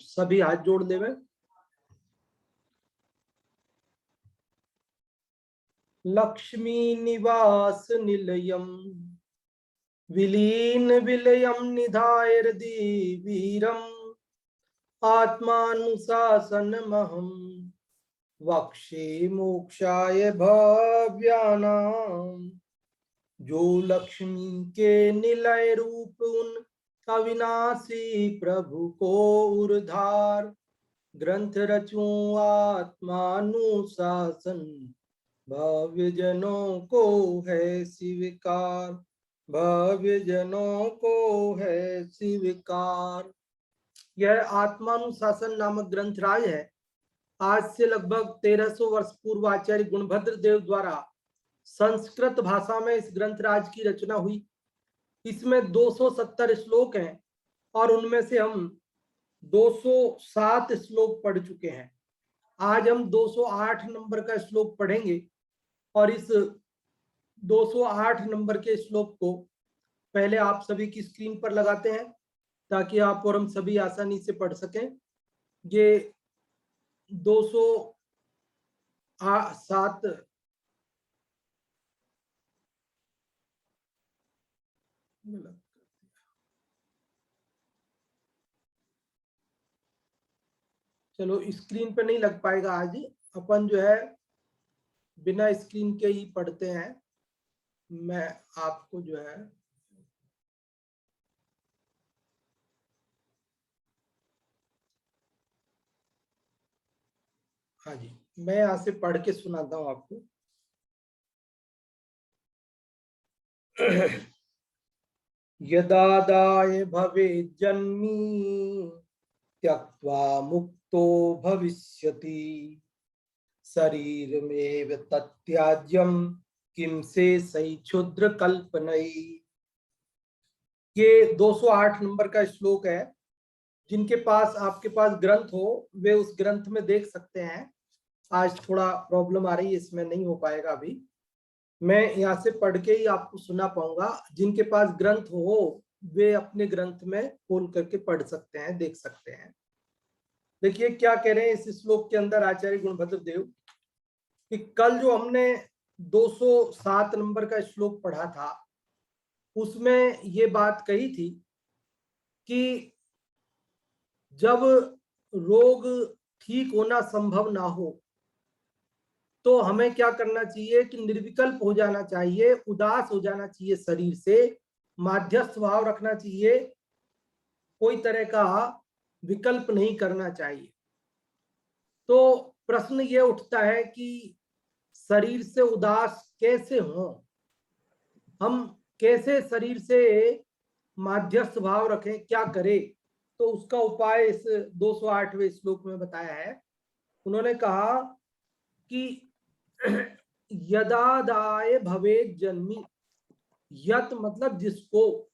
सभी हाथ जोड़ देवे। लक्ष्मी निवास निलयम विलीन विलयम निधाय वीरम आत्मानुशासनमहं वक्षे मोक्षाय भव्यानाम। जो लक्ष्मी के निलय रूप उन अविनाशी प्रभु को उर्धार ग्रंथ रचूं आत्मानुशासन भव्य जनों को है स्वीकार, भव्य जनों को है स्वीकार। यह आत्मानुशासन नामक ग्रंथराज है। आज से लगभग 1300 वर्ष पूर्व आचार्य गुणभद्र देव द्वारा संस्कृत भाषा में इस ग्रंथराज की रचना हुई। इसमें 270 श्लोक हैं और उनमें से हम 207 श्लोक पढ़ चुके हैं। आज हम 208 नंबर का श्लोक पढ़ेंगे और इस 208 नंबर के श्लोक को पहले आप सभी की स्क्रीन पर लगाते हैं ताकि आप और हम सभी आसानी से पढ़ सकें। ये 207 चलो स्क्रीन पे नहीं लग पाएगा आज, अपन जो है बिना स्क्रीन के ही पढ़ते हैं। मैं आपको जो है हाँ जी, मैं यहाँ से पढ़ के सुनाता हूँ आपको। यदादाय भवेत् जन्मी त्यक्त्वा मुक्तो भविष्यति शरीरमेव तत्याज्यम किम से सही क्षुद्र कल्पनई। ये 208 नंबर का श्लोक है। जिनके पास आपके पास ग्रंथ हो वे उस ग्रंथ में देख सकते हैं। आज थोड़ा प्रॉब्लम आ रही है, इसमें नहीं हो पाएगा अभी। मैं यहाँ से पढ़ के ही आपको सुना पाऊंगा। जिनके पास ग्रंथ हो वे अपने ग्रंथ में खोल करके पढ़ सकते हैं, देख सकते हैं। देखिए क्या कह रहे हैं इस श्लोक के अंदर आचार्य गुणभद्र देव कि कल जो हमने 207 नंबर का श्लोक पढ़ा था उसमें ये बात कही थी कि जब रोग ठीक होना संभव ना हो तो हमें क्या करना चाहिए कि निर्विकल्प हो जाना चाहिए, उदास हो जाना चाहिए, शरीर से माध्यस्थ भाव रखना चाहिए, कोई तरह का विकल्प नहीं करना चाहिए। तो प्रश्न ये उठता है कि शरीर से उदास कैसे हो, हम कैसे शरीर से माध्यस्थ भाव रखें, क्या करें? तो उसका उपाय इस 208वें श्लोक में बताया है। उन्होंने कहा कि यदादाय भवेत् जन्मी, यत मतलब जिसको,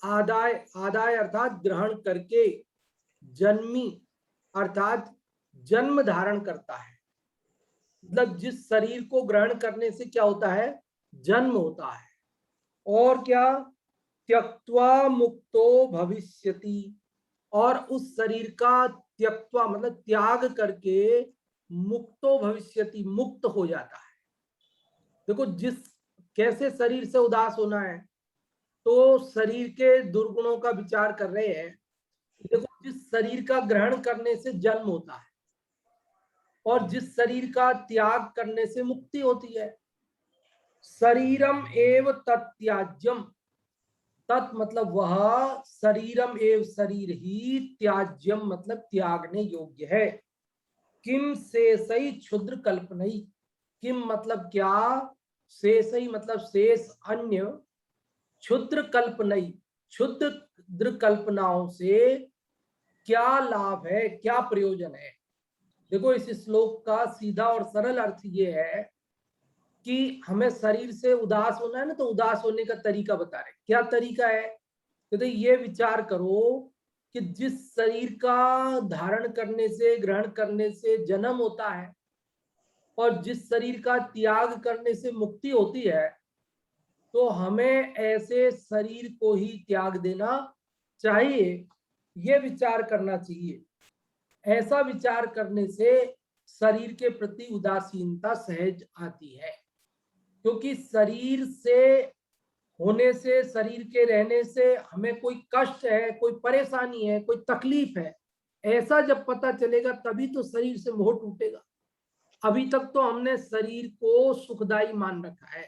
आदाय आदाय अर्थात ग्रहण करके, जन्मी अर्थात जन्म धारण करता है। मतलब जिस शरीर को ग्रहण करने से क्या होता है, जन्म होता है। और क्या, त्यक्त्वा मुक्तो भविष्यति, और उस शरीर का त्यक्त्वा मतलब त्याग करके मुक्तो भविष्यति मुक्त हो जाता है। देखो जिस कैसे शरीर से उदास होना है, तो शरीर के दुर्गुणों का विचार कर रहे हैं। देखो जिस शरीर का ग्रहण करने से जन्म होता है और जिस शरीर का त्याग करने से मुक्ति होती है, शरीरम एव तत्याज्यम, तत् मतलब वह, शरीरम एव शरीर ही, त्याज्यम मतलब त्यागने योग्य है। किम शेषई क्षुद्र कल्पनई, किम मतलब क्या, शेषई मतलब शेष अन्य, क्षुद्र कल्पनई क्षुद्र कल्पनाओं से क्या लाभ है, क्या प्रयोजन है। देखो इस श्लोक का सीधा और सरल अर्थ ये है कि हमें शरीर से उदास होना है ना, तो उदास होने का तरीका बता रहे। क्या तरीका है? तो ये विचार करो कि जिस शरीर का धारण करने से, ग्रहण करने से जन्म होता है और जिस शरीर का त्याग करने से मुक्ति होती है, तो हमें ऐसे शरीर को ही त्याग देना चाहिए, ये विचार करना चाहिए। ऐसा विचार करने से शरीर के प्रति उदासीनता सहज आती है, क्योंकि शरीर से होने से, शरीर के रहने से हमें कोई कष्ट है, कोई परेशानी है, कोई तकलीफ है, ऐसा जब पता चलेगा तभी तो शरीर से मोह टूटेगा। अभी तक तो हमने शरीर को सुखदाई मान रखा है,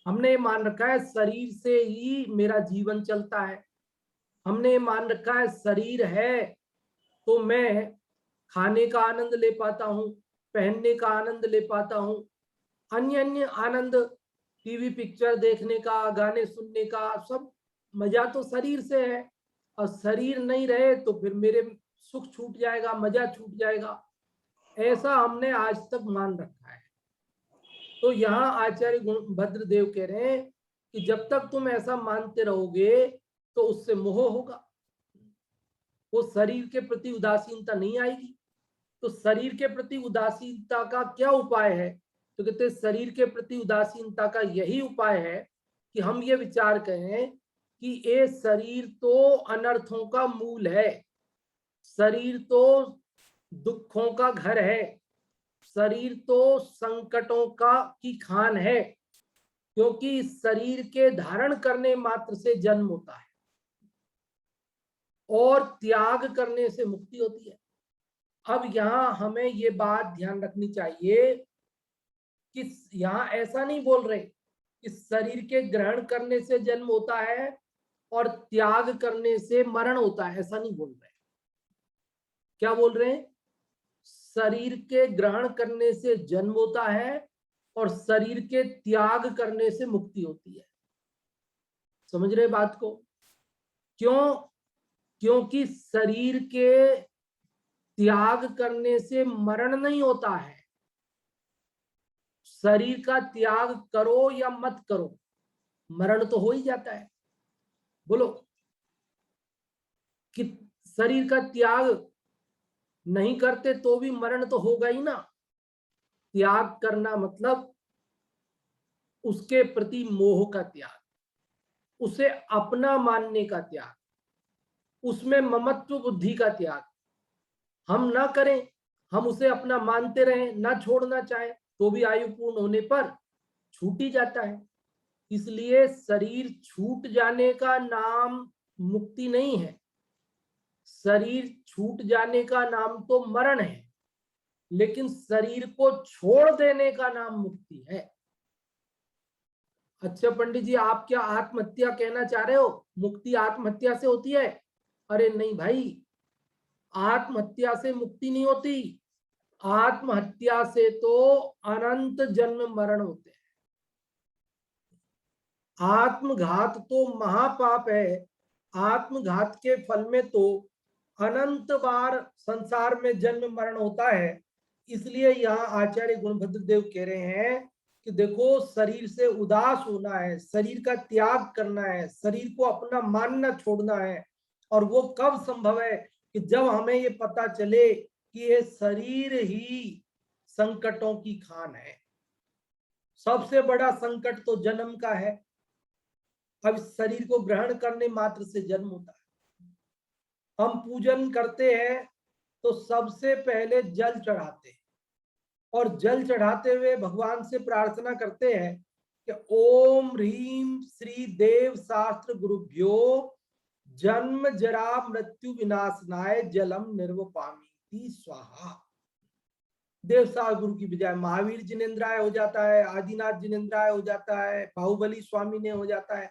हमने ये मान रखा है शरीर से ही मेरा जीवन चलता है, हमने ये मान रखा है शरीर है तो मैं खाने का आनंद ले पाता हूँ, पहनने का आनंद ले पाता हूँ, अन्य अन्य आनंद, टीवी पिक्चर देखने का, गाने सुनने का, सब मजा तो शरीर से है। और शरीर नहीं रहे तो फिर मेरे सुख छूट जाएगा, मजा छूट जाएगा, ऐसा हमने आज तक मान रखा है। तो यहाँ आचार्य भद्रदेव कह रहे हैं कि जब तक तुम ऐसा मानते रहोगे तो उससे मोह होगा, वो शरीर के प्रति उदासीनता नहीं आएगी। तो शरीर के प्रति उदासीनता का क्या उपाय है? तो कहते हैं शरीर के प्रति उदासीनता का यही उपाय है कि हम ये विचार करें कि ये शरीर तो अनर्थों का मूल है, शरीर तो दुखों का घर है, शरीर तो संकटों की खान है, क्योंकि शरीर के धारण करने मात्र से जन्म होता है और त्याग करने से मुक्ति होती है। अब यहाँ हमें ये बात ध्यान रखनी चाहिए कि यहाँ ऐसा नहीं बोल रहे कि शरीर के ग्रहण करने से जन्म होता है और त्याग करने से मरण होता है, ऐसा नहीं बोल रहे। क्या बोल रहे हैं? शरीर के ग्रहण करने से जन्म होता है और शरीर के त्याग करने से मुक्ति होती है। समझ रहे बात को? क्यों? क्योंकि शरीर के त्याग करने से मरण नहीं होता है। शरीर का त्याग करो या मत करो, मरण तो हो ही जाता है। बोलो कि शरीर का त्याग नहीं करते तो भी मरण तो होगा ही ना। त्याग करना मतलब उसके प्रति मोह का त्याग, उसे अपना मानने का त्याग, उसमें ममत्व बुद्धि का त्याग हम ना करें, हम उसे अपना मानते रहें, ना छोड़ना चाहे तो भी आयु पूर्ण होने पर छूट ही जाता है। इसलिए शरीर छूट जाने का नाम मुक्ति नहीं है, शरीर छूट जाने का नाम तो मरण है, लेकिन शरीर को छोड़ देने का नाम मुक्ति है। अच्छा पंडित जी, आप क्या आत्महत्या कहना चाह रहे हो? मुक्ति आत्महत्या से होती है? अरे नहीं भाई, आत्महत्या से मुक्ति नहीं होती, आत्महत्या से तो अनंत जन्म मरण होते हैं। आत्मघात तो महापाप है, आत्मघात के फल में तो अनंत बार संसार में जन्म मरण होता है। इसलिए यहाँ आचार्य गुणभद्र देव कह रहे हैं कि देखो, शरीर से उदास होना है, शरीर का त्याग करना है, शरीर को अपना मानना छोड़ना है। और वो कब संभव है? कि जब हमें ये पता चले कि ये शरीर ही संकटों की खान है। सबसे बड़ा संकट तो जन्म का है। अब शरीर को ग्रहण करने मात्र से जन्म होता है। हम पूजन करते हैं तो सबसे पहले जल चढ़ाते हैं और जल चढ़ाते हुए भगवान से प्रार्थना करते हैं कि ओम ह्रीम श्री देव शास्त्र गुरुभ्यो जन्म जरा मृत्यु विनाशनाय जलम निर्वपामी स्वाहा। देवसा गुरु की बजाय महावीर जिनेन्द्राय हो जाता है, आदिनाथ जिनेन्द्राय हो जाता है, बाहुबली स्वामी ने हो जाता है,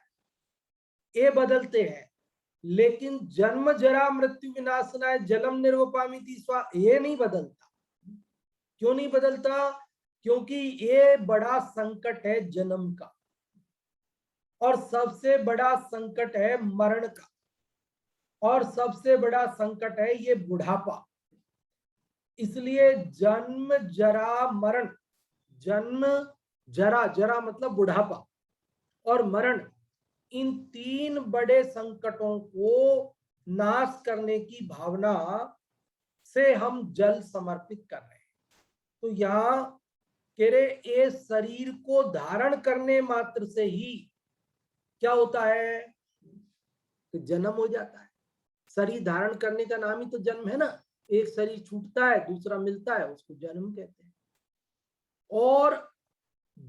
ये बदलते हैं। लेकिन जन्म जरा मृत्यु विनाशनाय जलम निर्वपामी स्वा ये नहीं बदलता। क्यों नहीं बदलता? क्योंकि ये बड़ा संकट है जन्म का, और सबसे बड़ा संकट है मरण का, और सबसे बड़ा संकट है ये बुढ़ापा। इसलिए जन्म जरा मरण, जन्म जरा, जरा मतलब बुढ़ापा, और मरण, इन तीन बड़े संकटों को नाश करने की भावना से हम जल समर्पित कर रहे हैं। तो यहाँ कह रहे ये शरीर को धारण करने मात्र से ही क्या होता है? तो जन्म हो जाता है। शरीर धारण करने का नाम ही तो जन्म है ना। एक शरीर छूटता है, दूसरा मिलता है, उसको जन्म कहते हैं। और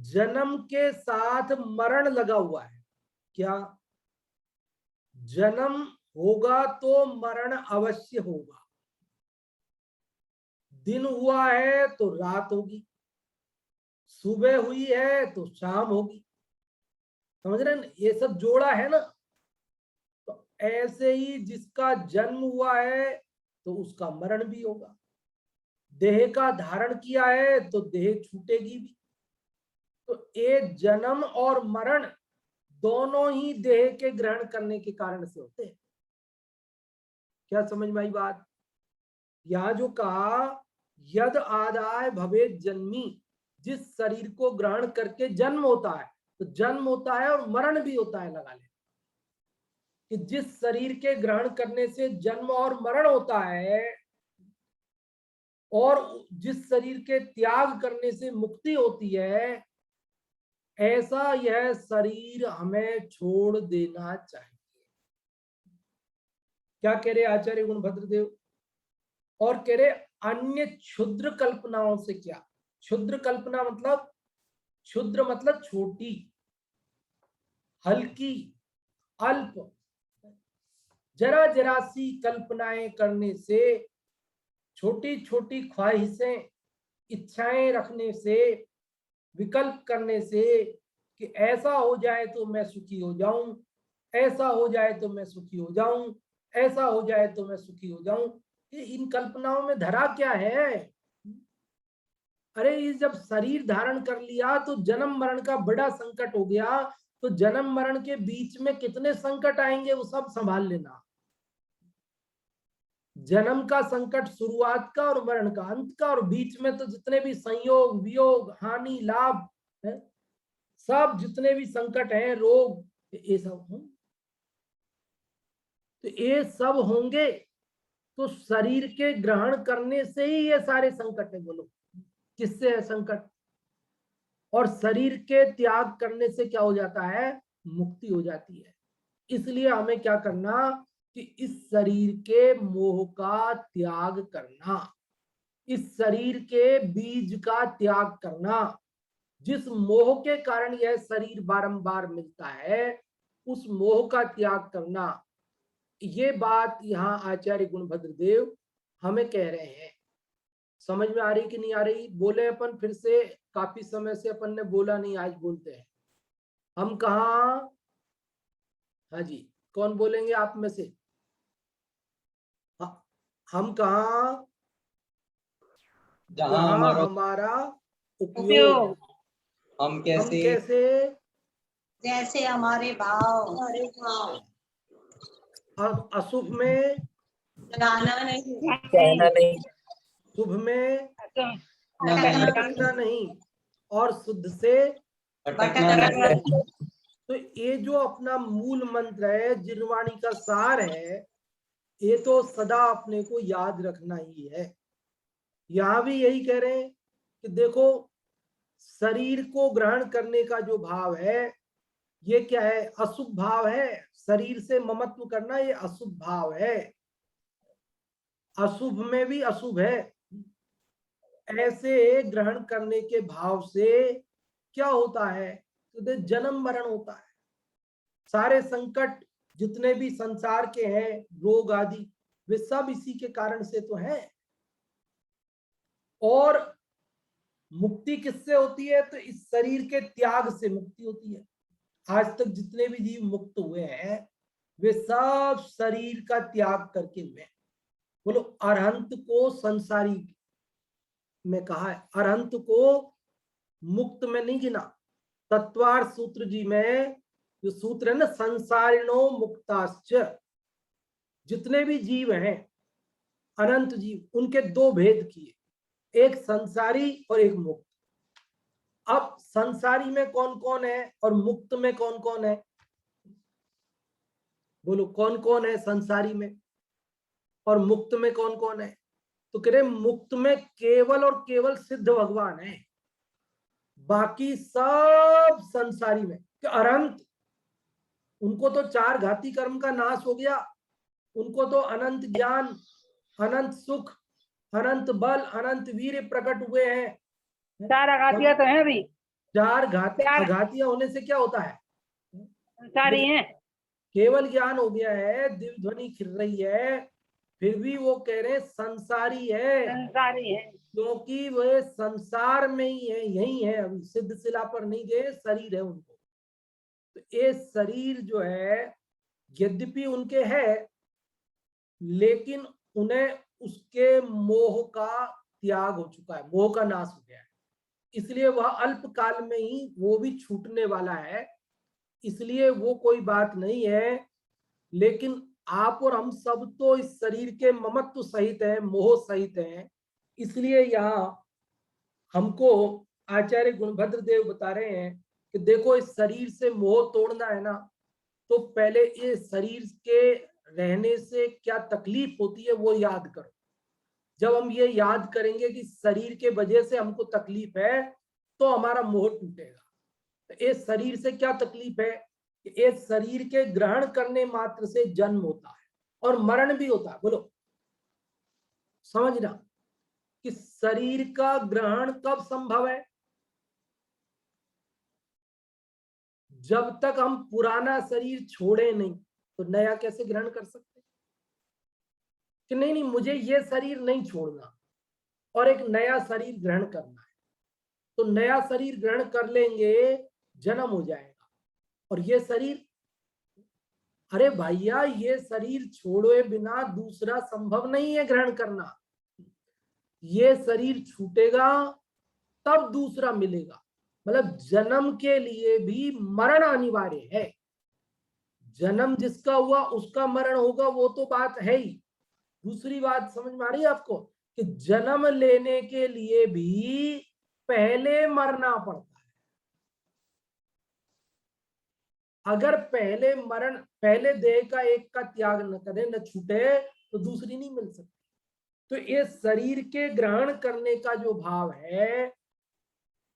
जन्म के साथ मरण लगा हुआ है। क्या? जन्म होगा तो मरण अवश्य होगा। दिन हुआ है तो रात होगी, सुबह हुई है तो शाम होगी। समझ रहे हैं? ये सब जोड़ा है ना। तो ऐसे ही जिसका जन्म हुआ है तो उसका मरण भी होगा। देह का धारण किया है तो देह छूटेगी भी। तो ये जन्म और मरण दोनों ही देह के ग्रहण करने के कारण से होते हैं। क्या समझ में आई बात? यहां जो कहा यद आदाय भवे जन्मी, जिस शरीर को ग्रहण करके जन्म होता है, तो जन्म होता है और मरण भी होता है। लगा ले कि जिस शरीर के ग्रहण करने से जन्म और मरण होता है और जिस शरीर के त्याग करने से मुक्ति होती है, ऐसा यह शरीर हमें छोड़ देना चाहिए। क्या कह रहे आचार्य गुणभद्र देव? और कह रहे अन्य क्षुद्र कल्पनाओं से क्या? क्षुद्र कल्पना मतलब, क्षुद्र मतलब छोटी, हल्की, अल्प, जरा जरा सी कल्पनाएं करने से, छोटी छोटी ख्वाहिशें, इच्छाएं रखने से, विकल्प करने से कि ऐसा हो जाए तो मैं सुखी हो जाऊं, ऐसा हो जाए तो मैं सुखी हो जाऊं, ऐसा हो जाए तो मैं सुखी हो जाऊं। ये इन कल्पनाओं में धरा क्या है? अरे ये जब शरीर धारण कर लिया तो जन्म मरण का बड़ा संकट हो गया। तो जन्म मरण के बीच में कितने संकट आएंगे वो सब संभाल लेना। जन्म का संकट शुरुआत का और मरण का अंत का, और बीच में तो जितने भी संयोग वियोग हानि लाभ है, सब जितने भी संकट हैं, रोग, ये सब हों। तो ये सब होंगे तो शरीर के ग्रहण करने से ही ये सारे संकट है। बोलो किससे है संकट? और शरीर के त्याग करने से क्या हो जाता है? मुक्ति हो जाती है। इसलिए हमें क्या करना कि इस शरीर के मोह का त्याग करना, इस शरीर के बीज का त्याग करना। जिस मोह के कारण यह शरीर बारंबार मिलता है, उस मोह का त्याग करना। ये बात यहाँ आचार्य गुणभद्र देव हमें कह रहे हैं। समझ में आ रही कि नहीं आ रही? बोले अपन फिर से, काफी समय से अपन ने बोला नहीं, आज बोलते हैं। हम कहा? हाँ जी, कौन बोलेंगे आप में से? हम कहा? जहां हमारा उपयोग। हम हम कैसे? जैसे हमारे भाव। अशुभ में लगाना नहीं, कहना नहीं, शुभ में भटकना नहीं, और शुद्ध से भटकना नहीं। तो ये जो अपना मूल मंत्र है, जिनवाणी का सार है, ये तो सदा अपने को याद रखना ही है। यहां भी यही कह रहे हैं कि देखो, शरीर को ग्रहण करने का जो भाव है, ये क्या है? अशुभ भाव है। शरीर से ममत्व करना ये अशुभ भाव है। अशुभ में भी अशुभ है। ऐसे ग्रहण करने के भाव से क्या होता है? तो जन्म मरण होता है। सारे संकट जितने भी संसार के हैं, रोग आदि, वे सब इसी के कारण से तो हैं। और मुक्ति किससे होती है? तो इस शरीर के त्याग से मुक्ति होती है। आज तक जितने भी जीव मुक्त हुए हैं, वे सब शरीर का त्याग करके हुए हैं। बोलो, अरहंत को संसारी में कहा है, अरहंत को मुक्त में नहीं गिना। तत्वार्थ सूत्र जी में जो सूत्र है ना, संसारिणो मुक्ताश्च, जितने भी जीव हैं अनंत जीव, उनके दो भेद किए, एक संसारी और एक मुक्त। अब संसारी में कौन कौन है और मुक्त में कौन कौन है? बोलो कौन कौन है संसारी में और मुक्त में कौन कौन है? तो कह रहे मुक्त में केवल और केवल सिद्ध भगवान है, बाकी सब संसारी में अनंत। उनको तो चार घाती कर्म का नाश हो गया, उनको तो अनंत ज्ञान, अनंत सुख, अनंत बल अनंत वीर प्रकट हुए हैं। 4 आघातियां तो हैं अभी, 4 चार। आघातियां होने से क्या होता है? 4 ही हैं। केवल ज्ञान हो गया है, दिव्य ध्वनि खिल रही है, फिर भी वो कह रहे हैं संसारी है, संसारी है। क्योंकि वे संसार में ही है, यही है, अभी सिद्ध शिला पर नहीं गए, शरीर है उनको। तो ये शरीर जो है यद्यपि उनके है, लेकिन उन्हें उसके मोह का त्याग हो चुका है, मोह का नाश हो गया है, इसलिए वह अल्प काल में ही वो भी छूटने वाला है, इसलिए वो कोई बात नहीं है। लेकिन आप और हम सब तो इस शरीर के ममत्व सहित है, मोह सहित है, इसलिए यहाँ हमको आचार्य गुणभद्र देव बता रहे हैं कि देखो इस शरीर से मोह तोड़ना है ना, तो पहले इस शरीर के रहने से क्या तकलीफ होती है वो याद करो। जब हम ये याद करेंगे कि शरीर के वजह से हमको तकलीफ है, तो हमारा मोह टूटेगा। तो इस शरीर से क्या तकलीफ है? इस शरीर के ग्रहण करने मात्र से जन्म होता है और मरण भी होता है। बोलो, समझना कि शरीर का ग्रहण कब संभव है? जब तक हम पुराना शरीर छोड़े नहीं, तो नया कैसे ग्रहण कर सकते? कि नहीं नहीं मुझे ये शरीर नहीं छोड़ना और एक नया शरीर ग्रहण करना है, तो नया शरीर ग्रहण कर लेंगे, जन्म हो जाएगा। और ये शरीर, अरे भैया ये शरीर छोड़े बिना दूसरा संभव नहीं है ग्रहण करना। ये शरीर छूटेगा तब दूसरा मिलेगा, मतलब जन्म के लिए भी मरण अनिवार्य है। जन्म जिसका हुआ उसका मरण होगा, वो तो बात है ही। दूसरी बात समझ में आ रही है आपको कि जन्म लेने के लिए भी पहले मरना पड़ता है। अगर पहले देह का एक का त्याग न करे, न छूटे, तो दूसरी नहीं मिल सकती। तो ये शरीर के ग्रहण करने का जो भाव है,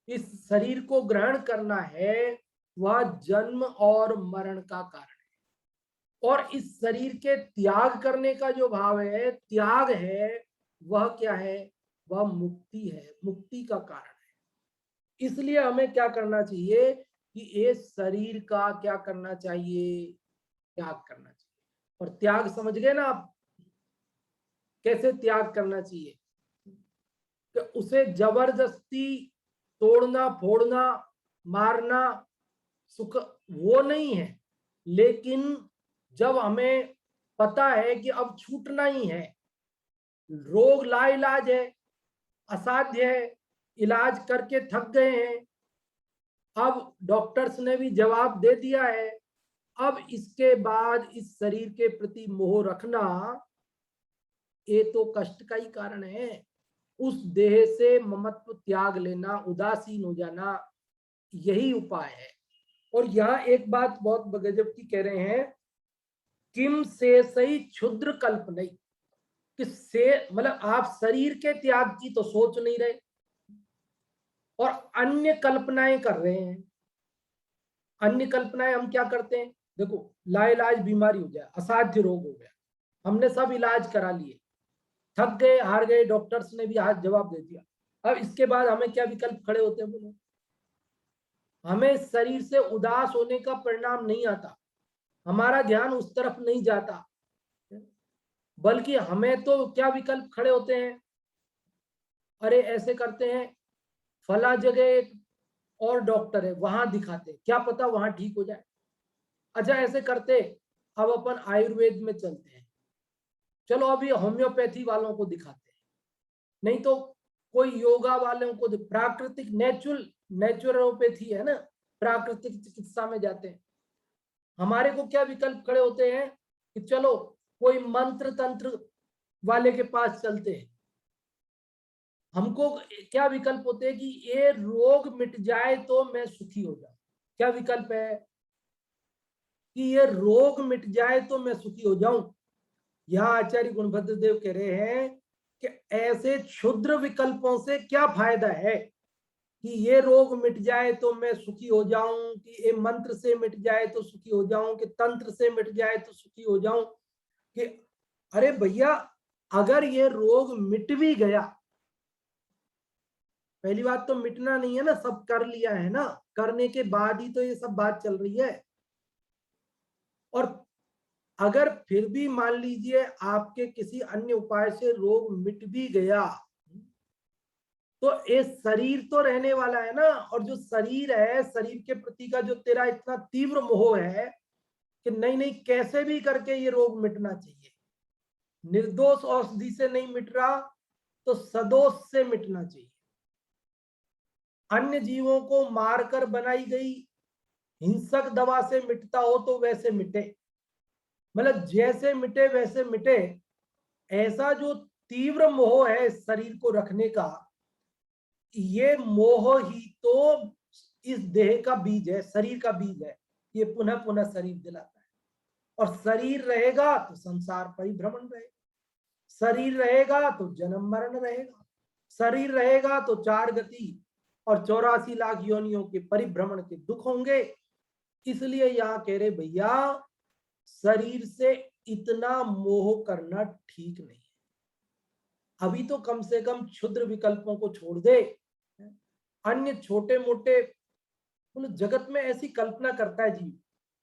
इस शरीर को ग्रहण करना है, वह जन्म और मरण का कारण है। और इस शरीर के त्याग करने का जो भाव है, त्याग है, वह क्या है? वह मुक्ति है, मुक्ति का कारण है। इसलिए हमें क्या करना चाहिए कि इस शरीर का क्या करना चाहिए? त्याग करना चाहिए। और त्याग समझ गए ना आप, कैसे त्याग करना चाहिए? कि उसे जबरदस्ती तोड़ना, फोड़ना, मारना सुख वो नहीं है, लेकिन जब हमें पता है कि अब छूटना ही है, रोग लाइलाज है, असाध्य है, इलाज करके थक गए हैं, अब डॉक्टर्स ने भी जवाब दे दिया है, अब इसके बाद इस शरीर के प्रति मोह रखना, ये तो कष्ट का ही कारण है। उस देह से ममत्व त्याग लेना, उदासीन हो जाना, यही उपाय है। और यहाँ एक बात बहुत गजब की कह रहे हैं, किम से सही क्षुद्र कल्प नहीं, किससे मतलब आप शरीर के त्याग की तो सोच नहीं रहे और अन्य कल्पनाएं कर रहे हैं। अन्य कल्पनाएं हम क्या करते हैं? देखो, लाइलाज बीमारी हो जाए, असाध्य रोग हो गया, हमने सब इलाज करा लिए, थक गए, हार गए, डॉक्टर्स ने भी हाथ जवाब दे दिया, अब इसके बाद हमें क्या विकल्प खड़े होते हैं? बोलो, हमें शरीर से उदास होने का परिणाम नहीं आता, हमारा ध्यान उस तरफ नहीं जाता, बल्कि हमें तो क्या विकल्प खड़े होते हैं? अरे ऐसे करते हैं, फला जगह एक और डॉक्टर है, वहां दिखाते, क्या पता वहां ठीक हो जाए। अच्छा ऐसे करते, अब अपन आयुर्वेद में चलते हैं, चलो अभी होम्योपैथी वालों को दिखाते हैं, नहीं तो कोई योगा वालों को, प्राकृतिक नेचुरोपैथी है ना, प्राकृतिक चिकित्सा में जाते हैं। हमारे को क्या विकल्प खड़े होते हैं कि चलो कोई मंत्र तंत्र वाले के पास चलते हैं। हमको क्या विकल्प होते हैं कि ये रोग मिट जाए तो मैं सुखी हो जाऊं। क्या विकल्प है? कि ये रोग मिट जाए तो मैं सुखी हो जाऊं। यहाँ आचार्य गुणभद्र देव कह रहे हैं कि ऐसे क्षुद्र विकल्पों से क्या फायदा है कि ये रोग मिट जाए तो मैं सुखी हो जाऊं, कि ये मंत्र से मिट जाए तो सुखी हो जाऊं, कि तंत्र से मिट जाए तो सुखी हो जाऊं। कि अरे भैया अगर ये रोग मिट भी गया, पहली बात तो मिटना नहीं है ना, सब कर लिया है ना, करने के बाद ही तो ये सब बात चल रही है। और अगर फिर भी मान लीजिए आपके किसी अन्य उपाय से रोग मिट भी गया, तो ये शरीर तो रहने वाला है ना, और जो शरीर है, शरीर के प्रति का जो तेरा इतना तीव्र मोह है कि नहीं नहीं कैसे भी करके ये रोग मिटना चाहिए, निर्दोष औषधि से नहीं मिट रहा तो सदोष से मिटना चाहिए। अन्य जीवों को मारकर बनाई गई हिंसक दवा से मिटता हो तो वैसे मिटे, मतलब जैसे मिटे वैसे मिटे। ऐसा जो तीव्र मोह है शरीर को रखने का, ये मोह ही तो इस देह का बीज है, शरीर का बीज है। ये पुनः पुनः शरीर दिलाता है, और शरीर रहेगा तो संसार परिभ्रमण रहेगा, शरीर रहेगा तो जन्म मरण रहेगा, शरीर रहेगा तो 4 गति और 84 लाख योनियों के परिभ्रमण के दुख होंगे। इसलिए यहां कह रहे भैया, शरीर से इतना मोह करना ठीक नहीं है। अभी तो कम से कम क्षुद्र विकल्पों को छोड़ दे। अन्य छोटे मोटे, मतलब जगत में ऐसी कल्पना करता है जीव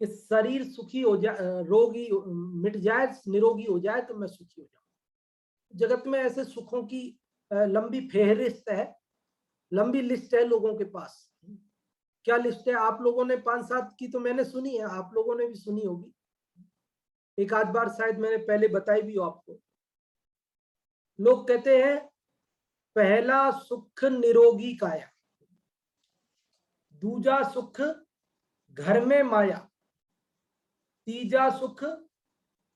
कि शरीर सुखी हो जाए, रोगी मिट जाए, निरोगी हो जाए तो मैं सुखी हो जाऊं। जगत में ऐसे सुखों की लंबी फेहरिस्त है, लंबी लिस्ट है लोगों के पास। क्या लिस्ट है? आप लोगों ने 5-7 की तो मैंने सुनी है, आप लोगों ने भी सुनी होगी, एक आध बार शायद मैंने पहले बताई भी हो आपको। लोग कहते हैं पहला सुख निरोगी काया, दूजा सुख घर में माया, तीजा सुख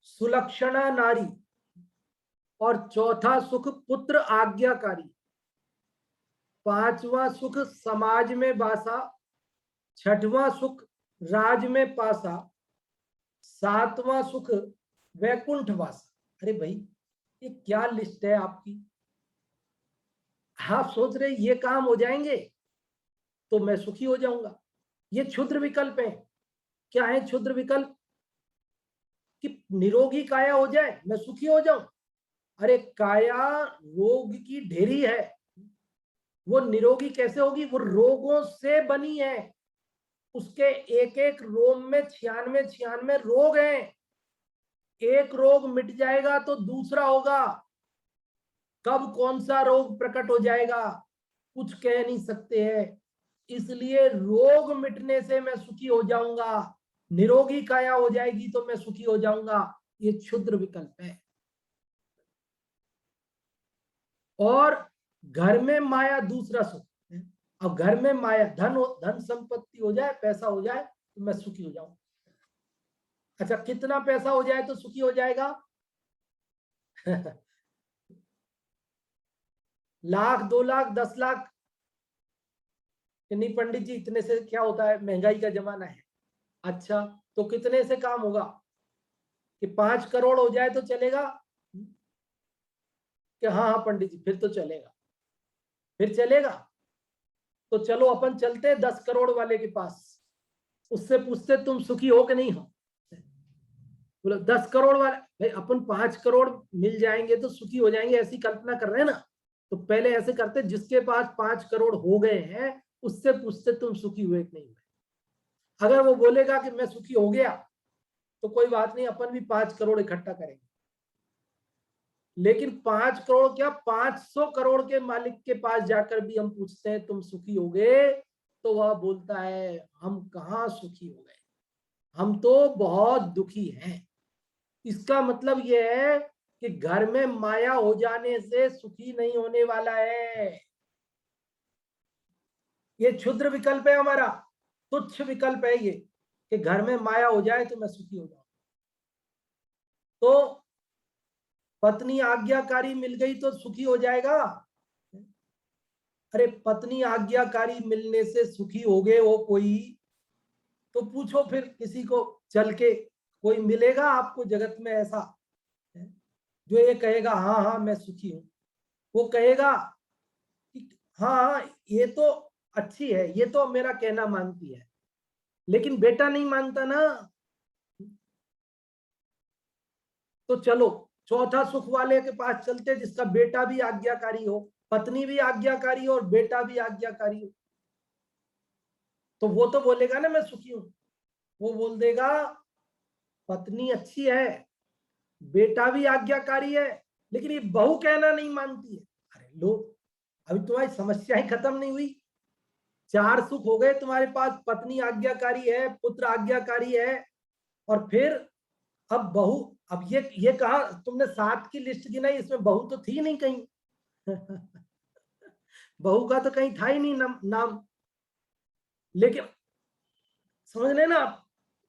सुलक्षणा नारी, और चौथा सुख पुत्र आज्ञाकारी, पांचवा सुख समाज में बासा, छठवां सुख राज में पासा, सातवां सुख वैकुंठ वासा। अरे भाई, ये क्या लिस्ट है आपकी? आप सोच रहे ये काम हो जाएंगे तो मैं सुखी हो जाऊंगा। ये क्षुद्र विकल्प है। क्या है क्षुद्र विकल्प? कि निरोगी काया हो जाए मैं सुखी हो जाऊं। अरे काया रोग की ढेरी है, वो निरोगी कैसे होगी? वो रोगों से बनी है, उसके एक एक रोम में 96 रोग हैं। एक रोग मिट जाएगा तो दूसरा होगा। कब कौन सा रोग प्रकट हो जाएगा कुछ कह नहीं सकते हैं। इसलिए रोग मिटने से मैं सुखी हो जाऊंगा, निरोगी काया हो जाएगी तो मैं सुखी हो जाऊंगा, ये क्षुद्र विकल्प है। और घर में माया दूसरा सुख है। अब घर में माया, धन संपत्ति हो जाए, पैसा हो जाए तो मैं सुखी हो जाऊं। अच्छा, कितना पैसा हो जाए तो सुखी हो जाएगा? लाख, 2 लाख, 10 लाख? नहीं पंडित जी, इतने से क्या होता है, महंगाई का जमाना है। अच्छा, तो कितने से काम होगा? कि 5 करोड़ हो जाए तो चलेगा? कि हाँ हाँ पंडित जी, फिर तो चलेगा, फिर चलेगा। तो चलो अपन चलते हैं 10 करोड़ वाले के पास, उससे पूछते तुम सुखी हो कि नहीं हो। बोलो 10 करोड़ वाले, भाई अपन 5 करोड़ मिल जाएंगे तो सुखी हो जाएंगे, ऐसी कल्पना कर रहे हैं ना। तो पहले ऐसे करते, जिसके पास 5 करोड़ हो गए हैं उससे पूछते तुम सुखी हुए कि नहीं हुए। अगर वो बोलेगा कि मैं सुखी हो गया तो कोई बात नहीं, अपन भी 5 करोड़ इकट्ठा करेंगे। लेकिन 5 करोड़ क्या, 500 करोड़ के मालिक के पास जाकर भी हम पूछते हैं तुम सुखी हो गए, तो वह बोलता है हम कहाँ सुखी हो गए, हम तो बहुत दुखी हैं। इसका मतलब यह है कि घर में माया हो जाने से सुखी नहीं होने वाला है। ये क्षुद्र विकल्प है हमारा, तुच्छ विकल्प है ये, कि घर में माया हो जाए तो मैं सुखी हो जाऊं। तो पत्नी आज्ञाकारी मिल गई तो सुखी हो जाएगा? अरे पत्नी आज्ञाकारी मिलने से सुखी हो गए हो कोई, तो पूछो फिर किसी को चल के, कोई मिलेगा आपको जगत में ऐसा जो ये कहेगा हाँ हाँ मैं सुखी हूं? वो कहेगा कि हाँ ये तो अच्छी है, ये तो मेरा कहना मानती है, लेकिन बेटा नहीं मानता ना। तो चलो चौथा सुख वाले के पास चलते जिसका बेटा भी आज्ञाकारी हो, पत्नी भी आज्ञाकारी हो और बेटा भी आज्ञाकारी हो। तो वो तो बोलेगा ना मैं सुखी हूं, वो बोल देगा पत्नी अच्छी है, बेटा भी आज्ञाकारी है, लेकिन ये बहू कहना नहीं मानती है। अरे लो, अभी तुम्हारी समस्या ही खत्म नहीं हुई। 4 सुख हो गए तुम्हारे पास, पत्नी आज्ञाकारी है, पुत्र आज्ञाकारी है, और फिर अब बहू। अब ये कहा तुमने 7 की लिस्ट गिनाई, इसमें बहू तो थी नहीं कहीं। बहू का तो कहीं था ही नहीं नाम। लेकिन समझ लेना आप,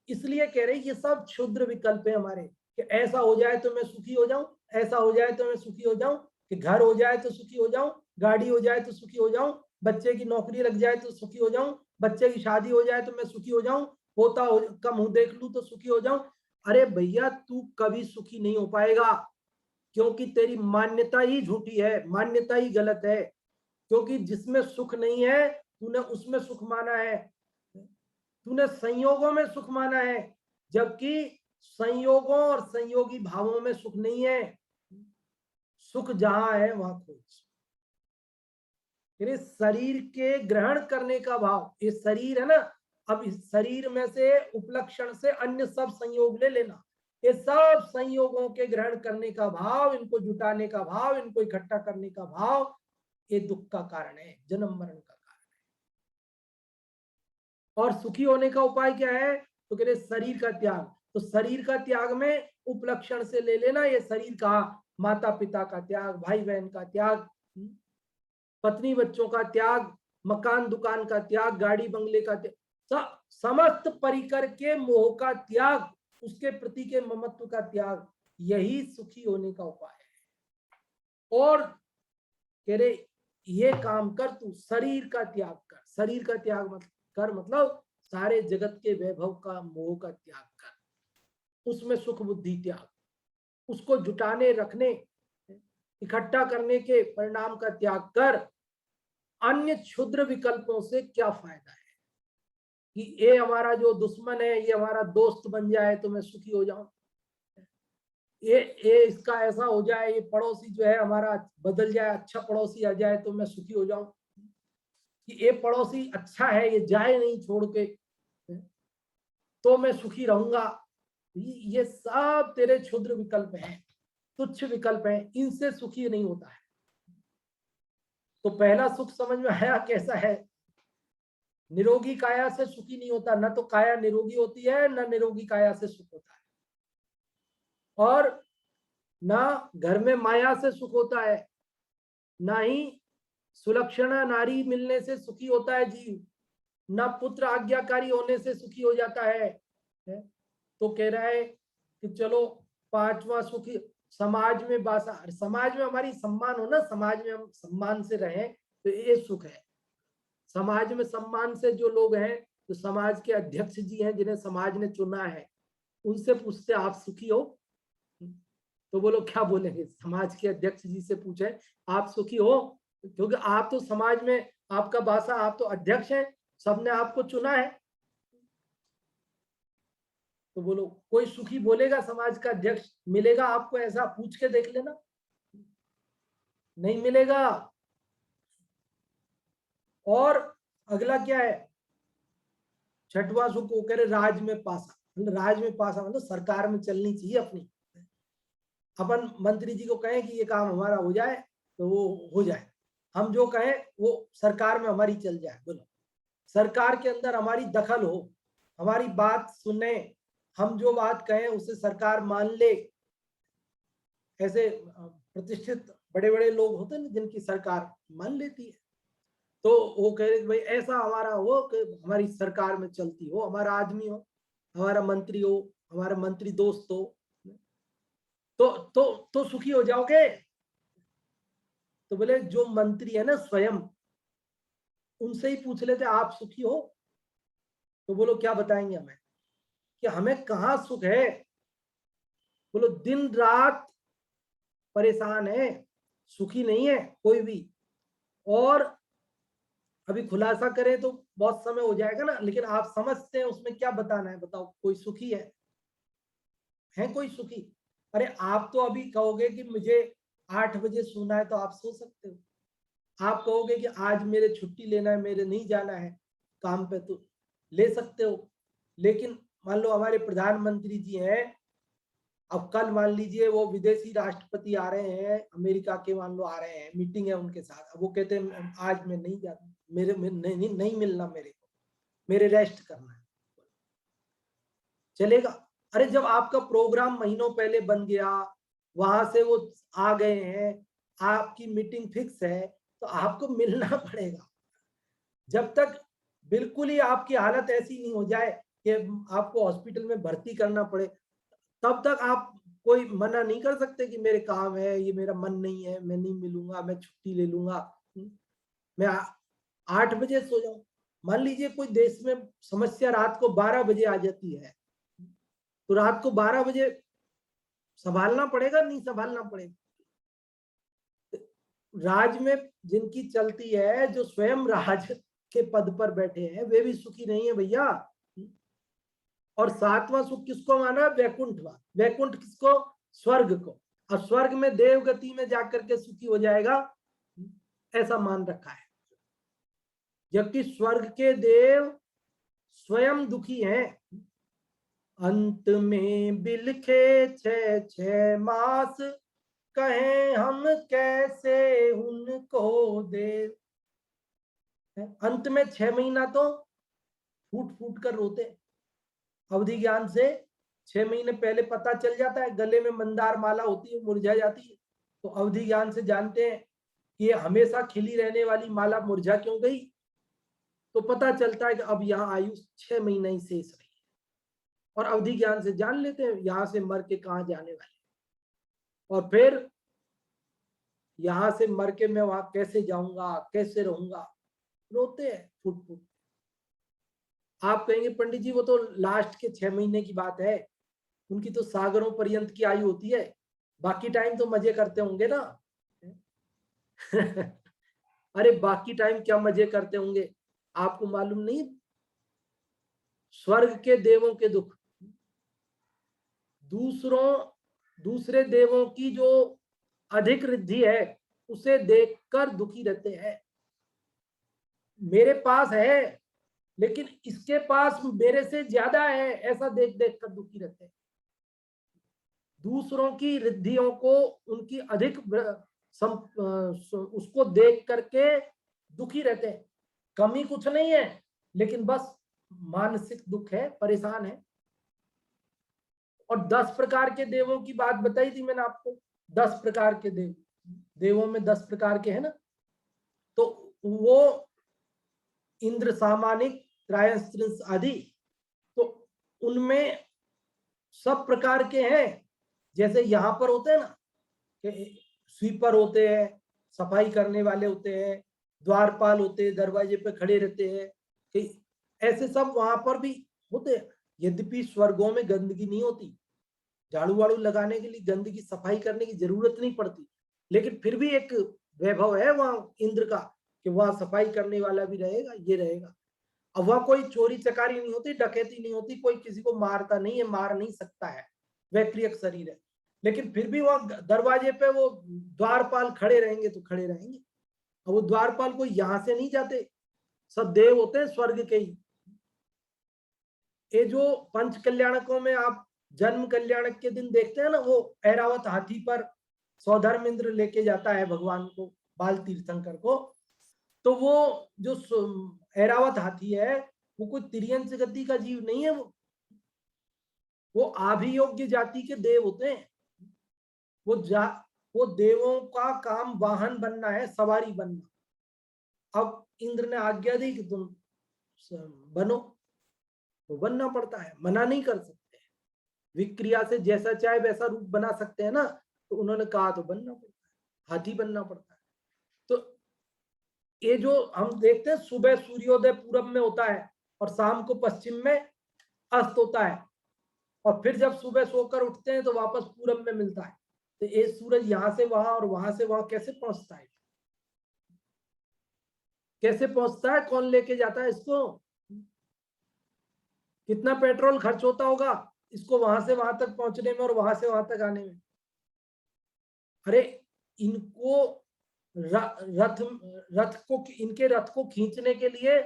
इसलिए कह रहे ये सब क्षुद्र विकल्प है हमारे, कि ऐसा हो जाए तो मैं सुखी हो जाऊं, ऐसा हो जाए तो मैं सुखी हो जाऊं, कि घर हो जाए तो सुखी हो जाऊं, गाड़ी हो जाए तो सुखी हो जाऊं, बच्चे की नौकरी लग जाए तो सुखी हो जाऊं, बच्चे की शादी हो जाए तो मैं सुखी हो जाऊं, पोता का मुंह देख लूं तो सुखी हो जाऊं। अरे भैया, तू कभी सुखी नहीं हो पाएगा, क्योंकि तेरी मान्यता ही झूठी है, मान्यता ही गलत है। क्योंकि जिसमें सुख नहीं है तूने उसमें सुख माना है, तूने संयोगों में सुख माना है, जबकि संयोगों और संयोगी भावों में सुख नहीं है। सुख जहां है वहां खोज। शरीर के ग्रहण करने का भाव, ये शरीर है ना, अब इस शरीर में से उपलक्षण से अन्य सब संयोग ले लेना, ये सब संयोगों के ग्रहण करने का भाव, इनको जुटाने का भाव, इनको इकट्ठा करने का भाव, ये दुख का कारण है, जन्म मरण का कारण है। और सुखी होने का उपाय क्या है? तो कह रहे शरीर का त्याग। तो शरीर का त्याग में उपलक्षण से ले लेना, ये शरीर का माता पिता का त्याग, भाई बहन का त्याग, पत्नी बच्चों का त्याग, मकान दुकान का त्याग, गाड़ी बंगले का त्याग, समस्त परिकर के मोह का त्याग, उसके प्रति के ममत्व का त्याग, यही सुखी होने का उपाय है। और कह रहे ये काम कर, तू शरीर का त्याग कर। शरीर का त्याग कर मतलब सारे जगत के वैभव का, मोह का त्याग कर, उसमें सुख बुद्धि त्याग, उसको जुटाने रखने इकट्ठा करने के परिणाम का त्याग कर। अन्य क्षुद्र विकल्पों से क्या फायदा है कि ये हमारा जो दुश्मन है ये हमारा दोस्त बन जाए तो मैं सुखी हो जाऊं, ये इसका ऐसा हो जाए, ये पड़ोसी जो है हमारा बदल जाए, अच्छा पड़ोसी आ जाए तो मैं सुखी हो जाऊं, कि ये पड़ोसी अच्छा है, ये जाए नहीं छोड़ के तो मैं सुखी रहूंगा। ये सब तेरे क्षुद्र विकल्प हैं, तुच्छ विकल्प हैं, इनसे सुखी नहीं होता है। तो पहला सुख समझ में आया कैसा है? निरोगी काया से सुखी नहीं होता, न तो काया निरोगी होती है, न निरोगी काया से सुख होता है। और ना घर में माया से सुख होता है, ना ही सुलक्षणा नारी मिलने से सुखी होता है जीव, ना पुत्र आज्ञाकारी होने से सुखी हो जाता है। तो कह रहा है कि चलो 5वां सुख समाज में बासा, समाज में हमारी सम्मान हो ना, समाज में हम सम्मान से रहें तो ये सुख है। समाज में सम्मान से जो लोग हैं, तो समाज के अध्यक्ष जी हैं जिन्हें समाज ने चुना है, उनसे पूछते आप सुखी हो? तो वो लोग क्या बोलेंगे? समाज के अध्यक्ष जी से पूछे आप सुखी हो? क्योंकि आप तो समाज में, आपका बासा, आप तो अध्यक्ष हैं, सबने आपको चुना है। तो बोलो कोई सुखी बोलेगा समाज का अध्यक्ष मिलेगा आपको? ऐसा पूछ के देख लेना, नहीं मिलेगा। और अगला क्या है? 6वां सुख को कह रहे राज में पासा। राज में पासा मतलब सरकार में चलनी चाहिए अपनी। अपन मंत्री जी को कहें कि ये काम हमारा हो जाए तो वो हो जाए, हम जो कहें वो सरकार में हमारी चल जाए। बोलो सरकार के अंदर हमारी दखल हो, हमारी बात सुने, हम जो बात कहें उसे सरकार मान ले। ऐसे प्रतिष्ठित बड़े बड़े लोग होते हैं जिनकी सरकार मान लेती है, तो वो कह रहे भाई ऐसा हमारा हो कि हमारी सरकार में चलती हो, हमारा आदमी हो, हमारा मंत्री हो, हमारा मंत्री दोस्त हो, तो सुखी हो जाओगे। तो बोले जो मंत्री है ना स्वयं, उनसे ही पूछ लेते आप सुखी हो? तो बोलो क्या बताएंगे हमें कि हमें कहाँ सुख है? बोलो दिन रात परेशान है, सुखी नहीं है कोई भी। और अभी खुलासा करें तो बहुत समय हो जाएगा ना, लेकिन आप समझते हैं उसमें क्या बताना है? बताओ कोई सुखी है कोई सुखी? अरे आप तो अभी कहोगे कि मुझे 8 बजे सोना है तो आप सो सकते हो, आप कहोगे कि आज मेरे छुट्टी लेना है, मेरे नहीं जाना है काम पे, तो ले सकते हो। लेकिन मान लो हमारे प्रधानमंत्री जी हैं, अब कल मान लीजिए वो विदेशी राष्ट्रपति आ रहे हैं अमेरिका के, मान लो आ रहे हैं, मीटिंग है उनके साथ, अब वो कहते हैं आज मैं नहीं जाता, नहीं मिलना मेरे को, मेरे रेस्ट करना है, चलेगा? अरे जब आपका प्रोग्राम महीनों पहले बन गया, वहां से वो आ गए हैं, आपकी मीटिंग फिक्स है, तो आपको मिलना पड़ेगा। जब तक बिल्कुल ही आपकी हालत ऐसी नहीं हो जाए कि आपको हॉस्पिटल में भर्ती करना पड़े, तब तक आप कोई मना नहीं कर सकते कि मेरे काम है, ये मेरा मन नहीं है, मैं नहीं मिलूंगा, मैं छुट्टी ले लूंगा, मैं 8 बजे सो जाऊं। मान लीजिए कोई देश में समस्या रात को 12 बजे आ जाती है, तो रात को 12 बजे संभालना पड़ेगा, नहीं संभालना पड़ेगा? राज में जिनकी चलती है, जो स्वयं राज के पद पर बैठे हैं, वे भी सुखी नहीं है भैया। और 7वां सुख किसको माना? वैकुंठवाद। वैकुंठ किसको? स्वर्ग को। और स्वर्ग में देव गति में जाकर के सुखी हो जाएगा, ऐसा मान रखा है। जबकि स्वर्ग के देव स्वयं दुखी हैं। अंत में बिलखे 6 मास, कहें हम कैसे उनको दे। अंत में 6 महीना तो फूट फूट कर रोते। अवधि ज्ञान से 6 महीने पहले पता चल जाता है, गले में मंदार माला होती है, मुरझा जाती है, तो अवधि ज्ञान से जानते हैं कि ये हमेशा खिली रहने वाली माला मुरझा क्यों गई, तो पता चलता है कि अब यहाँ आयु 6 महीने ही शेष रही है। और अवधि ज्ञान से जान लेते हैं यहां से मर के कहाँ जाने वाले, और फिर यहां से मर के मैं वहां कैसे जाऊंगा, कैसे रहूंगा, रोते हैं फुट फुट। आप कहेंगे पंडित जी वो तो लास्ट के 6 महीने की बात है, उनकी तो सागरों पर्यंत की आयु होती है, बाकी टाइम तो मजे करते होंगे ना। अरे बाकी टाइम क्या मजे करते होंगे, आपको मालूम नहीं? स्वर्ग के देवों के दुख दूसरे देवों की जो अधिक रिद्धि है उसे देखकर दुखी रहते हैं। मेरे पास है लेकिन इसके पास मेरे से ज्यादा है, ऐसा देख देख कर दुखी रहते हैं। दूसरों की रिद्धियों को, उनकी अधिक उसको देख करके दुखी रहते हैं। कमी कुछ नहीं है, लेकिन बस मानसिक दुख है, परेशान है। और 10 प्रकार के देवों की बात बताई थी मैंने आपको, 10 प्रकार के देवों में 10 प्रकार के हैं ना, तो वो इंद्र, सामानिक, त्रायस्त्रिंश आदि, तो उनमें सब प्रकार के हैं। जैसे यहाँ पर होते हैं ना कि स्वीपर होते हैं, सफाई करने वाले होते हैं, द्वारपाल होते हैं, दरवाजे पे खड़े रहते हैं, कि ऐसे सब वहां पर भी होते हैं। यद्यपि स्वर्गों में गंदगी नहीं होती, झाड़ू वाड़ू लगाने के लिए, गंदगी सफाई करने की जरूरत नहीं पड़ती, लेकिन फिर भी एक वैभव है वहां इंद्र का कि वहां सफाई करने वाला भी रहेगा, ये रहेगा। अब वहां कोई चोरी चकारी नहीं होती, डकैती नहीं होती, कोई किसी को मारता नहीं है, मार नहीं सकता है, वैक्रियक शरीर है, लेकिन फिर भी वहां दरवाजे पे वो द्वारपाल खड़े रहेंगे तो खड़े रहेंगे। अब वो द्वारपाल कोई यहां से नहीं जाते, सब देव होते हैं स्वर्ग के ही। ये जो पंच कल्याणकों में आप जन्म कल्याणक के दिन देखते हैं ना, वो ऐरावत हाथी पर सौधर्म इंद्र लेके जाता है भगवान को, बाल तीर्थंकर को, तो वो जो ऐरावत हाथी है वो कोई तिर्यंच गति का जीव नहीं है, वो आभियोग्य जाति के देव होते हैं। वो देवों का काम वाहन बनना है, सवारी बनना। अब इंद्र ने आज्ञा दी कि तुम बनो, तो बनना पड़ता है, मना नहीं कर सकते। विक्रिया से जैसा चाहे वैसा रूप बना सकते हैं ना, तो उन्होंने कहा तो बनना पड़ता है, हाथी बनना पड़ता है। तो ये जो हम देखते हैं, सुबह सूर्योदय पूरब में होता है और शाम को पश्चिम में अस्त होता है, और फिर जब सुबह सोकर उठते हैं तो वापस पूरब में मिलता है। तो ये सूरज यहां से वहां और वहां से वहां कैसे पहुंचता है, कैसे पहुंचता है, कौन लेके जाता है इसको, कितना पेट्रोल खर्च होता होगा इसको वहां से वहां तक पहुंचने में और वहां से वहां तक आने में। अरे इनको रथ रथ को इनके रथ को खींचने के लिए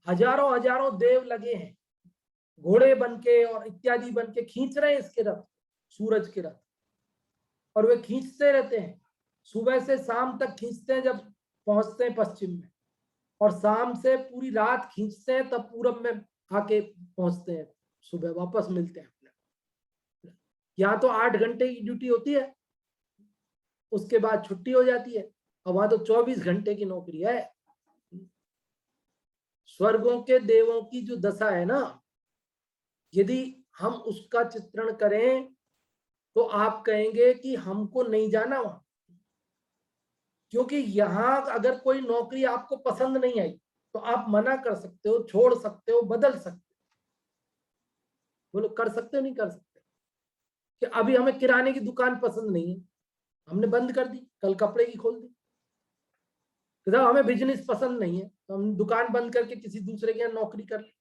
हजारों हजारों देव लगे हैं, घोड़े बन के और इत्यादि बन के खींच रहे हैं इसके रथ, सूरज के रथ, और वे खींचते रहते हैं। सुबह से शाम तक खींचते हैं जब पहुंचते हैं पश्चिम में, और शाम से पूरी रात खींचते हैं तब पूरब में आके पहुंचते हैं, सुबह वापस मिलते हैं अपने। यहाँ तो 8 घंटे की ड्यूटी होती है, उसके बाद छुट्टी हो जाती है, और वहां तो 24 घंटे की नौकरी है। स्वर्गों के देवों की जो दशा है ना, यदि हम उसका चित्रण करें तो आप कहेंगे कि हमको नहीं जाना वहां, क्योंकि यहां अगर कोई नौकरी आपको पसंद नहीं आई तो आप मना कर सकते हो, छोड़ सकते हो, बदल सकते हो। बोलो कर सकते हो नहीं कर सकते? कि अभी हमें किराने की दुकान पसंद नहीं है, हमने बंद कर दी, कल कपड़े की खोल दी। तो हमें बिजनेस पसंद नहीं है तो हम दुकान बंद करके किसी दूसरे के यहाँ नौकरी कर ली।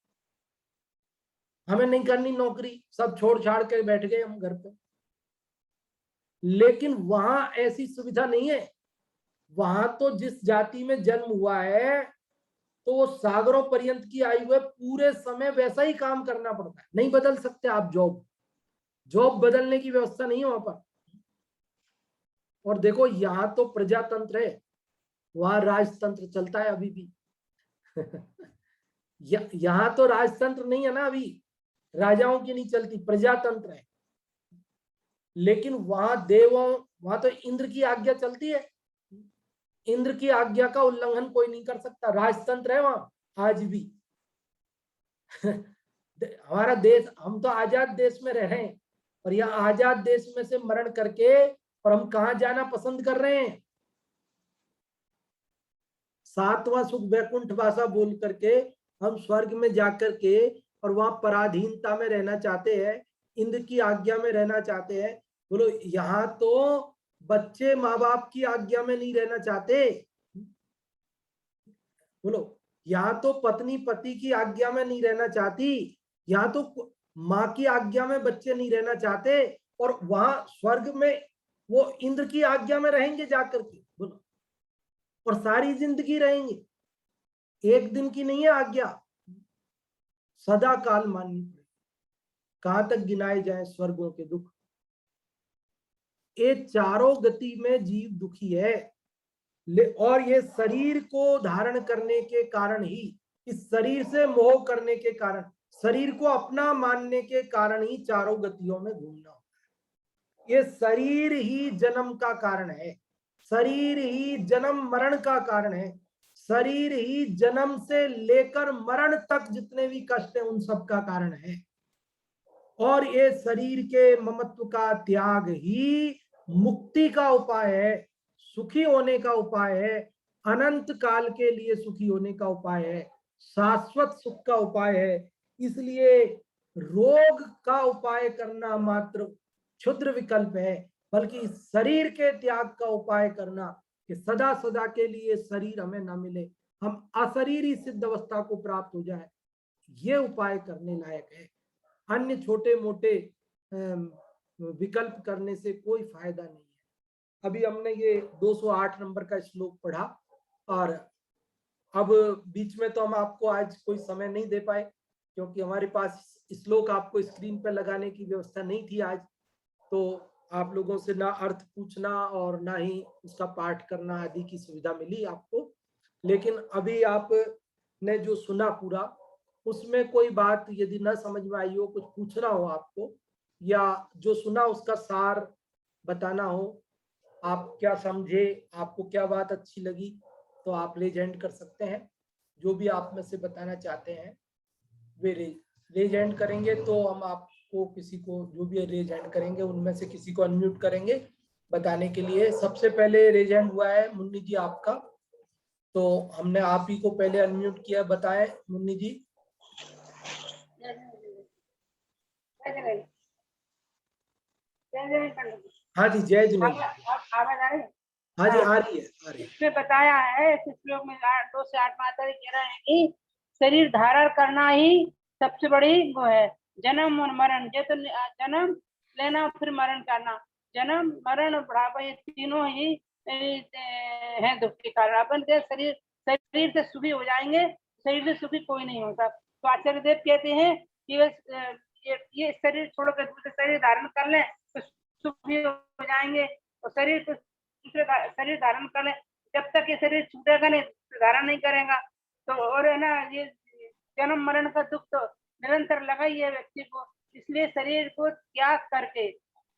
हमें नहीं करनी नौकरी, सब छोड़ छाड़ के बैठ गए हम घर पे। लेकिन वहां ऐसी सुविधा नहीं है। वहां तो जिस जाति में जन्म हुआ है तो वो सागरों पर्यंत की आयु है, पूरे समय वैसा ही काम करना पड़ता है, नहीं बदल सकते आप। जॉब बदलने की व्यवस्था नहीं है वहां पर। और देखो यहाँ तो प्रजातंत्र है, वहां राजतंत्र चलता है अभी भी। यहाँ तो राजतंत्र नहीं है ना, अभी राजाओं की नहीं चलती, प्रजातंत्र है। लेकिन वहां तो इंद्र की आज्ञा चलती है, इंद्र की आज्ञा का उल्लंघन कोई नहीं कर सकता, राजतंत्र है वहां आज भी। हमारा देश, हम तो आजाद देश में रह रहे हैं, और यहाँ आजाद देश में से मरण करके और हम कहाँ जाना पसंद कर रहे हैं? 7वां सुख वैकुंठ भाषा बोल करके हम स्वर्ग में जाकर के और वहां पराधीनता में रहना चाहते हैं, इंद्र की आज्ञा में रहना चाहते हैं। बोलो यहाँ तो बच्चे माँ बाप की आज्ञा में नहीं रहना चाहते। बोलो यहाँ तो पत्नी पति की आज्ञा में नहीं रहना चाहती, यहाँ तो माँ की आज्ञा में बच्चे नहीं रहना चाहते, और वहां स्वर्ग में वो इंद्र की आज्ञा में रहेंगे जाकर के। बोलो, और सारी जिंदगी रहेंगे, एक दिन की नहीं है आज्ञा, सदा काल माननी पड़ेगी। कहां तक गिनाए जाए स्वर्गों के दुख? ये चारों गति में जीव दुखी है, और ये शरीर को धारण करने के कारण ही, इस शरीर से मोह करने के कारण, शरीर को अपना मानने के कारण ही चारों गतियों में घूमना होता है। ये शरीर ही जन्म का कारण है, शरीर ही जन्म मरण का कारण है, शरीर ही जन्म से लेकर मरण तक जितने भी कष्ट हैं उन सब का कारण है। और ये शरीर के ममत्व का त्याग ही मुक्ति का उपाय है, सुखी होने का उपाय है, अनंत काल के लिए सुखी होने का उपाय है, शाश्वत सुख का उपाय है। इसलिए रोग का उपाय करना मात्र क्षुद्र विकल्प है, बल्कि शरीर के त्याग का उपाय करना कि सदा सदा के लिए शरीर हमें ना मिले, हम अशरीरी सिद्ध अवस्था को प्राप्त हो जाए, ये उपाय करने लायक है। अन्य छोटे मोटे विकल्प करने से कोई फायदा नहीं है। अभी हमने ये 208 नंबर का श्लोक पढ़ा, और अब बीच में तो हम आपको आज कोई समय नहीं दे पाए, क्योंकि हमारे पास श्लोक आपको स्क्रीन पर लगाने की व्यवस्था नहीं थी आज। तो आप लोगों से ना अर्थ पूछना और ना ही उसका पाठ करना आदि की सुविधा मिली आपको। लेकिन अभी आपने जो सुना पूरा, उसमें कोई बात यदि न समझ में आई हो, कुछ पूछना हो आपको, या जो सुना उसका सार बताना हो, आप क्या समझे, आपको क्या बात अच्छी लगी, तो आप रेज हैंड कर सकते हैं। जो भी आप में से बताना चाहते हैं वे रेज हैंड करेंगे, तो हम आपको किसी को, जो भी रेज हैंड करेंगे उनमें से किसी को अनम्यूट करेंगे बताने के लिए। सबसे पहले रेज हैंड हुआ है मुन्नी जी आपका, तो हमने आप ही को पहले अनम्यूट किया, बताएं मुन्नी जी। हाँ जी, जय जिनेन्द्र। आवाज आ रही है? हाँ जी, आ रही है। इसमें बताया है इस श्लोक में 2 से 8 मात्रा कह रहे हैं कि शरीर धारण करना ही सबसे बड़ी वो है, जन्म और मरण, ये तो जन्म लेना फिर मरण करना, जन्म मरण बुढ़ापा ये तीनों ही हैं दुख के कारण। अपन के शरीर शरीर से सुखी हो जाएंगे, शरीर से सुखी कोई नहीं होता। तो आचार्य देव कहते हैं कि ये शरीर छोड़कर दूसरे शरीर धारण कर लें तो सुखी हो जाएंगे, और शरीर को दूसरे शरीर धारण कर लें, जब तक ये शरीर छूटेगा नहीं धारण नहीं करेगा। तो और है ना, ये जन्म मरण का दुख तो निरंतर लगा ही है व्यक्ति को, इसलिए शरीर को त्याग करके,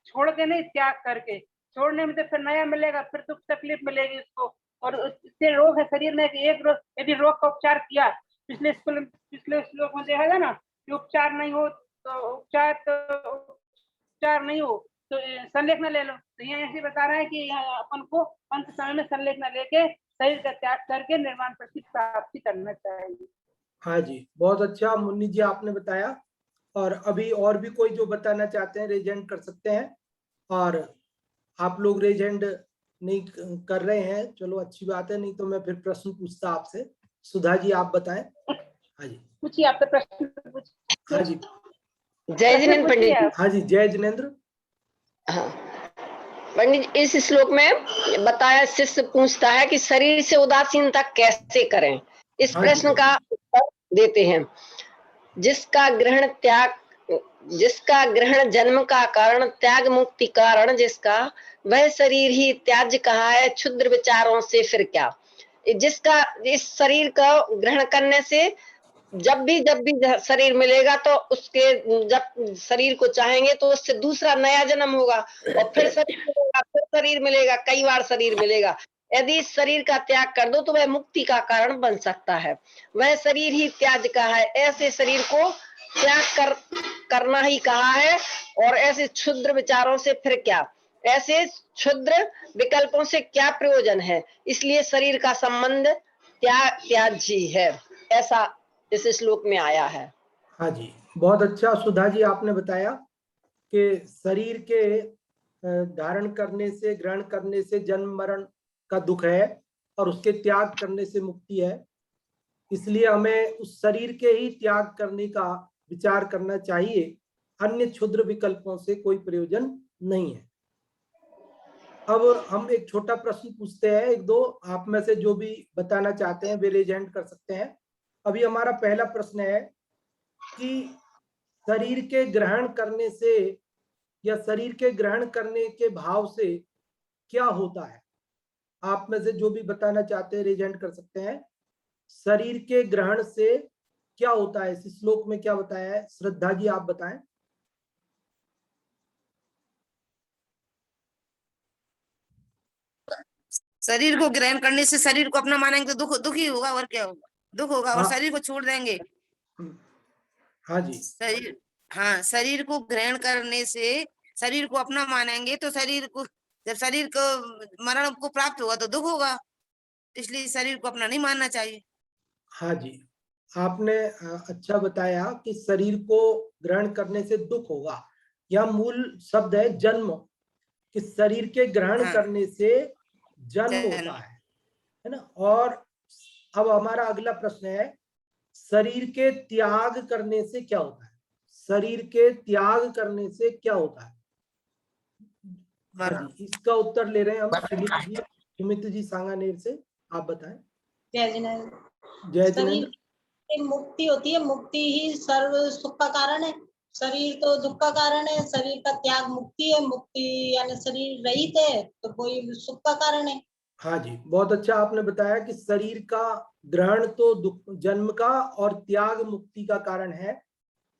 छोड़ के नहीं त्याग करके, छोड़ने में तो फिर नया मिलेगा, फिर दुख तकलीफ मिलेगी उसको। और इससे रोग है शरीर में कि एक रोग, यदि रोग का उपचार किया, पिछले श्लोक में देखा था ना कि उपचार नहीं हो तो उपचार नहीं हो तो संलेखना ले लो। तो यहाँ ऐसे बता रहा है कि अपन को अंत समय में संलेखना लेके शरीर का त्याग करके निर्वाण की प्राप्ति करना चाहिए। हाँ जी, बहुत अच्छा मुन्नी जी आपने बताया। और अभी और भी कोई जो बताना चाहते हैं रेज हैंड कर सकते हैं, और आप लोग रेज हैंड नहीं कर रहे हैं, चलो अच्छी बात है, नहीं तो मैं फिर प्रश्न पूछता आपसे। सुधा जी आप बताएं। हाँ जी पूछिए, आप तो प्रश्न हाँ जी जय जिनेन्द्र पंडित जी। हाँ जी, जय जिनेन्द्र। हाँ पंडित जी, इस श्लोक में बताया, शिष्य पूछता है कि शरीर से उदासीनता कैसे करें। इस हाँ प्रश्न जी। का उत्तर देते हैं, जिसका ग्रहण जन्म का कारण, त्याग मुक्ति कारण जिसका, वह शरीर ही त्याज्य कहा है, क्षुद्र विचारों से फिर क्या। जिसका, इस शरीर का ग्रहण करने से जब भी शरीर मिलेगा तो उसके, जब शरीर को चाहेंगे तो उससे दूसरा नया जन्म होगा, और फिर शरीर मिलेगा, फिर शरीर मिलेगा, कई बार शरीर मिलेगा। यदि इस शरीर का त्याग कर दो तो वह मुक्ति का कारण बन सकता है, वह शरीर ही त्याज का है। ऐसे शरीर को त्याग करना ही कहा है, और ऐसे क्षुद्र विचारों से फिर क्या, ऐसे क्षुद्र विकल्पों से क्या प्रयोजन है, इसलिए शरीर का संबंध त्याज्य है, ऐसा इस श्लोक में आया है। हाँ जी, बहुत अच्छा सुधा जी आपने बताया कि शरीर के धारण करने से, ग्रहण करने से जन्म मरण का दुख है, और उसके त्याग करने से मुक्ति है, इसलिए हमें उस शरीर के ही त्याग करने का विचार करना चाहिए, अन्य क्षुद्र विकल्पों से कोई प्रयोजन नहीं है। अब हम एक छोटा प्रश्न पूछते हैं, एक दो आप में से जो भी बताना चाहते हैं वे रेज हैंड कर सकते हैं। अभी हमारा पहला प्रश्न है कि शरीर के ग्रहण करने से या शरीर के ग्रहण करने के भाव से क्या होता है। आप में से जो भी बताना चाहते हैं रेज हैंड कर सकते हैं। शरीर के ग्रहण से क्या होता है, इस श्लोक में क्या बताया है, श्रद्धा जी आप बताएं। शरीर को ग्रहण करने से शरीर को अपना मानेंगे तो दुख ही होगा, और क्या होगा, दुख होगा। और शरीर को छोड़ देंगे, हाँ जी, शरीर, हाँ, शरीर को ग्रहण करने से शरीर को अपना मानेंगे तो शरीर को, जब शरीर को मरण को प्राप्त होगा तो दुख होगा, इसलिए शरीर को अपना नहीं मानना चाहिए। हाँ जी, आपने अच्छा बताया कि शरीर को ग्रहण करने से दुख होगा। यह मूल शब्द है जन्म, कि शरीर के ग्रहण करने से जन्म होता है ना। और अब हमारा अगला प्रश्न है, शरीर के त्याग करने से क्या होता है, शरीर के त्याग करने से क्या होता है। हाँ जी, इसका उत्तर ले रहे हैं हम सुमित जी सांगानेर से, आप बताएं। जय जिनेन्द्र। जय शरीर जिनेन्द्र। की मुक्ति होती है, मुक्ति ही सर्व सुख का कारण है, शरीर तो दुख का कारण है, शरीर का त्याग मुक्ति है, मुक्ति यानी शरीर रहित है तो कोई सुख का कारण है। हाँ जी, बहुत अच्छा आपने बताया कि शरीर का ग्रहण तो दुख जन्म का और त्याग मुक्ति का कारण है।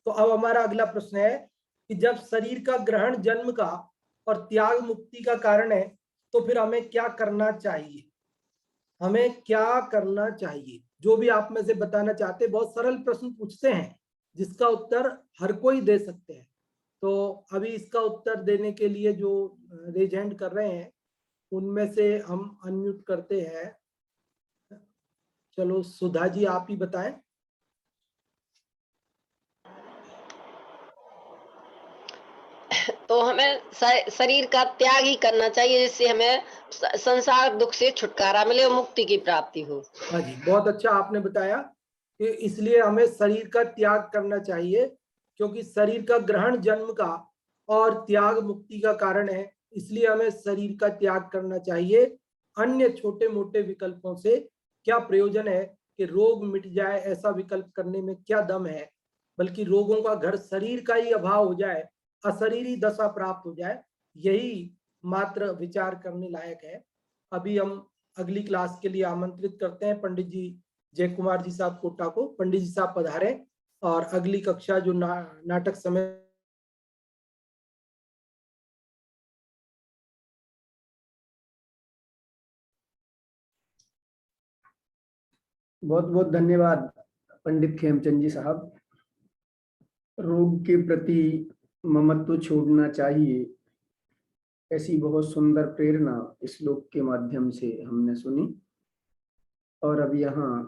तो अब हमारा अगला प्रश्न है कि जब शरीर का ग्रहण जन्म का और त्याग मुक्ति का कारण है तो फिर हमें क्या करना चाहिए, हमें क्या करना चाहिए। जो भी आप में से बताना चाहते, बहुत सरल प्रश्न पूछते हैं जिसका उत्तर हर कोई दे सकते हैं। तो अभी इसका उत्तर देने के लिए जो रेज हैंड कर रहे हैं उनमें से हम अनम्यूट करते हैं। चलो सुधा जी आप ही बताएं। तो हमें शरीर का त्याग ही करना चाहिए, जिससे हमें संसार दुख से छुटकारा मिले और मुक्ति की प्राप्ति हो। हाँ जी, बहुत अच्छा आपने बताया कि इसलिए हमें शरीर का त्याग करना चाहिए, क्योंकि शरीर का ग्रहण जन्म का और त्याग मुक्ति का कारण है, इसलिए हमें शरीर का त्याग करना चाहिए। अन्य छोटे मोटे विकल्पों से क्या प्रयोजन है कि रोग मिट जाए, ऐसा विकल्प करने में क्या दम है, बल्कि रोगों का घर शरीर का ही अभाव हो जाए, अशरीरी दशा प्राप्त हो जाए, यही मात्र विचार करने लायक है। अभी हम अगली क्लास के लिए आमंत्रित करते हैं पंडित जी जय कुमार जी साहब कोटा को। पंडित जी साहब पधारे और अगली कक्षा जो नाटक समय बहुत बहुत धन्यवाद पंडित खेमचंद जी साहब। रोग के प्रति ममत्व छोड़ना चाहिए, ऐसी बहुत सुंदर प्रेरणा इस श्लोक के माध्यम से हमने सुनी। और अब यहाँ